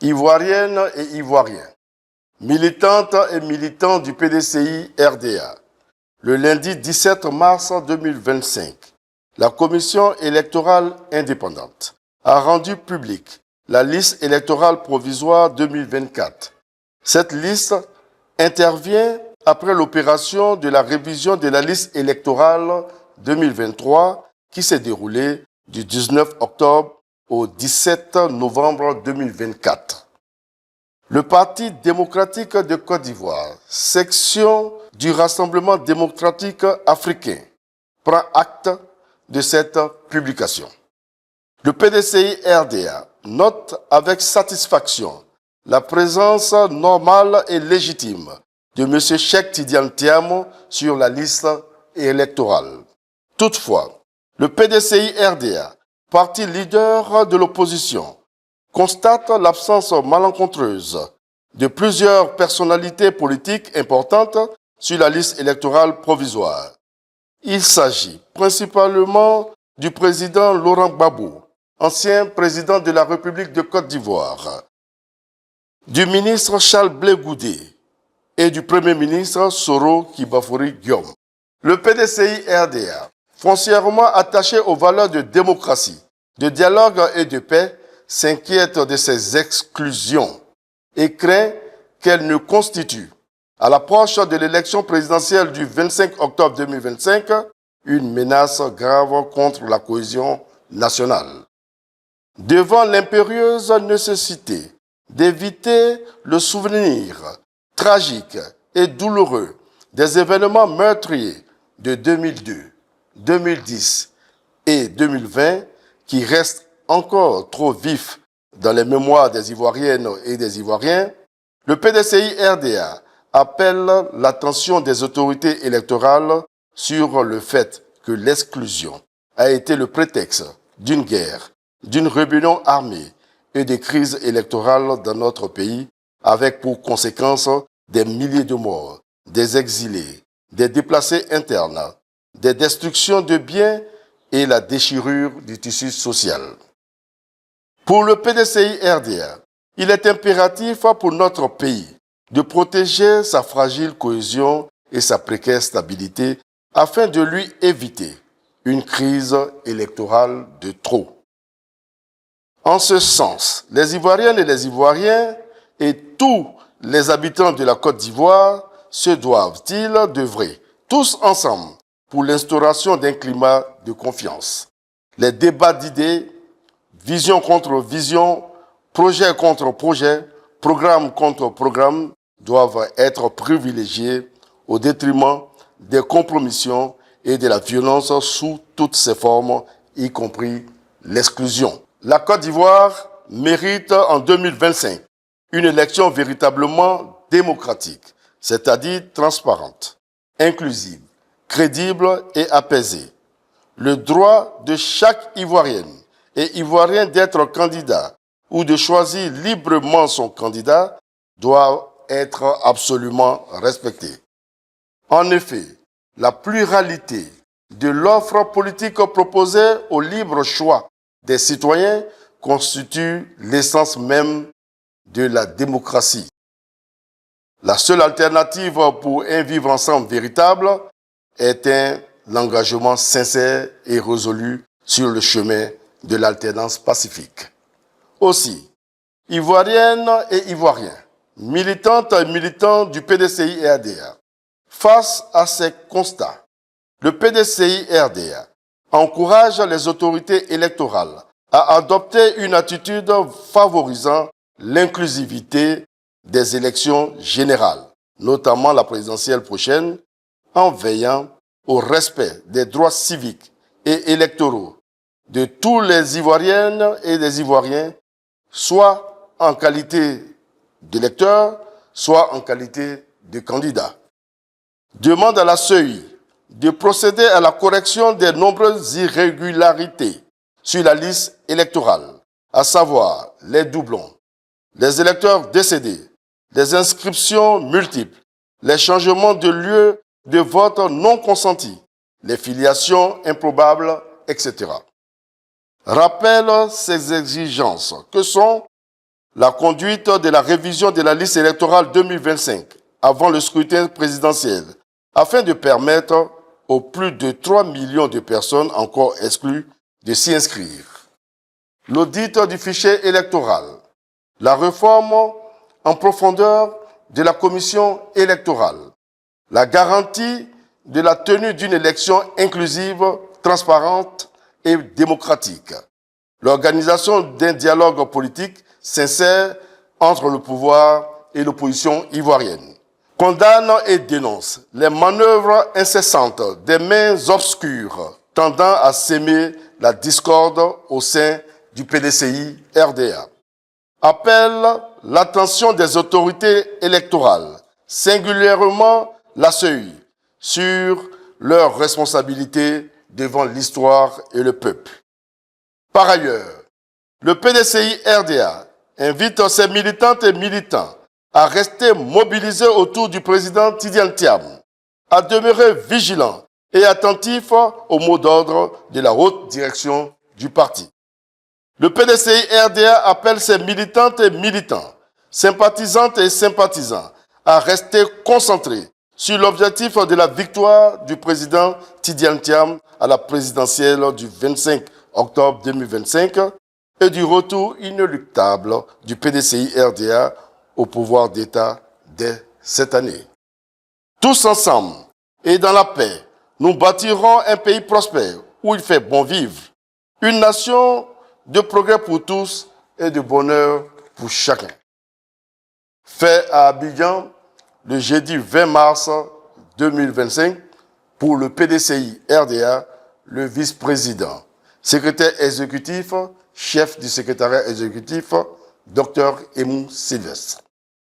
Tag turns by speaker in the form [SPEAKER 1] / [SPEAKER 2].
[SPEAKER 1] Ivoiriennes et Ivoiriens, militantes et militants du PDCI-RDA, le lundi 17 mars 2025, la Commission électorale indépendante a rendu publique la liste électorale provisoire 2024. Cette liste intervient après l'opération de la révision de la liste électorale 2023 qui s'est déroulée du 19 octobre au 17 novembre 2024. Le Parti démocratique de Côte d'Ivoire, section du Rassemblement démocratique africain, prend acte de cette publication. Le PDCI-RDA note avec satisfaction la présence normale et légitime de M. Cheikh Tidiane Thiam sur la liste électorale. Toutefois, le PDCI-RDA, parti leader de l'opposition, constate l'absence malencontreuse de plusieurs personnalités politiques importantes sur la liste électorale provisoire. Il s'agit principalement du président Laurent Gbagbo, ancien président de la République de Côte d'Ivoire, du ministre Charles Blé Goudé et du Premier ministre Soro Kibafori Guillaume. Le PDCI-RDA, foncièrement attaché aux valeurs de démocratie, de dialogue et de paix, s'inquiète de ces exclusions et craint qu'elles ne constituent, à l'approche de l'élection présidentielle du 25 octobre 2025, une menace grave contre la cohésion nationale. Devant l'impérieuse nécessité d'éviter le souvenir tragique et douloureux des événements meurtriers de 2002, 2010 et 2020 qui restent encore trop vifs dans les mémoires des Ivoiriennes et des Ivoiriens, le PDCI-RDA appelle l'attention des autorités électorales sur le fait que l'exclusion a été le prétexte d'une guerre, d'une rébellion armée et des crises électorales dans notre pays, avec pour conséquence des milliers de morts, des exilés, des déplacés internes, des destructions de biens et la déchirure du tissu social. Pour le PDCI-RDA, il est impératif pour notre pays de protéger sa fragile cohésion et sa précaire stabilité afin de lui éviter une crise électorale de trop. En ce sens, les Ivoiriennes et les Ivoiriens et tous les habitants de la Côte d'Ivoire se doivent-ils d'œuvrer tous ensemble pour l'instauration d'un climat de confiance. Les débats d'idées, vision contre vision, projet contre projet, programme contre programme doivent être privilégiés au détriment des compromissions et de la violence sous toutes ses formes, y compris l'exclusion. La Côte d'Ivoire mérite en 2025 une élection véritablement démocratique, c'est-à-dire transparente, inclusive, crédible et apaisée. Le droit de chaque Ivoirienne et Ivoirien d'être candidat ou de choisir librement son candidat doit être absolument respecté. En effet, la pluralité de l'offre politique proposée au libre choix des citoyens constitue l'essence même de la démocratie. La seule alternative pour un vivre ensemble véritable est l'engagement sincère et résolu sur le chemin de l'alternance pacifique. Aussi, Ivoiriennes et Ivoiriens, militantes et militants du PDCI-RDA, face à ces constats, le PDCI-RDA encourage les autorités électorales à adopter une attitude favorisant l'inclusivité des élections générales, notamment la présidentielle prochaine, en veillant au respect des droits civiques et électoraux de tous les Ivoiriennes et des Ivoiriens, soit en qualité d'électeurs, soit en qualité de candidats. Demande à la CEI de procéder à la correction des nombreuses irrégularités sur la liste électorale, à savoir les doublons, les électeurs décédés, les inscriptions multiples, les changements de lieu de vote non consentis, les filiations improbables, etc. Rappelle ces exigences que sont la conduite de la révision de la liste électorale 2025 avant le scrutin présidentiel, afin de permettre aux plus de 3 millions de personnes encore exclues de s'y inscrire. L'audit du fichier électoral, la réforme en profondeur de la commission électorale, la garantie de la tenue d'une élection inclusive, transparente et démocratique, l'organisation d'un dialogue politique sincère entre le pouvoir et l'opposition ivoirienne, condamne et dénonce les manœuvres incessantes des mains obscures tendant à s'aimer la discorde au sein du PDCI RDA, appelle l'attention des autorités électorales, singulièrement la CEI, sur leurs responsabilités devant l'histoire et le peuple. Par ailleurs, le PDCI RDA invite ses militantes et militants à rester mobilisés autour du président Tidiane Thiam, à demeurer vigilants et attentifs aux mots d'ordre de la haute direction du parti. Le PDCI RDA appelle ses militantes et militants, sympathisantes et sympathisants à rester concentrés sur l'objectif de la victoire du président Tidiane Thiam à la présidentielle du 25 octobre 2025 et du retour inéluctable du PDCI RDA au pouvoir d'État dès cette année. Tous ensemble et dans la paix, nous bâtirons un pays prospère où il fait bon vivre, une nation de progrès pour tous et de bonheur pour chacun. Fait à Abidjan le jeudi 20 mars 2025 pour le PDCI RDA, le vice-président, secrétaire exécutif, chef du secrétariat exécutif, Dr Emou Sylvestre.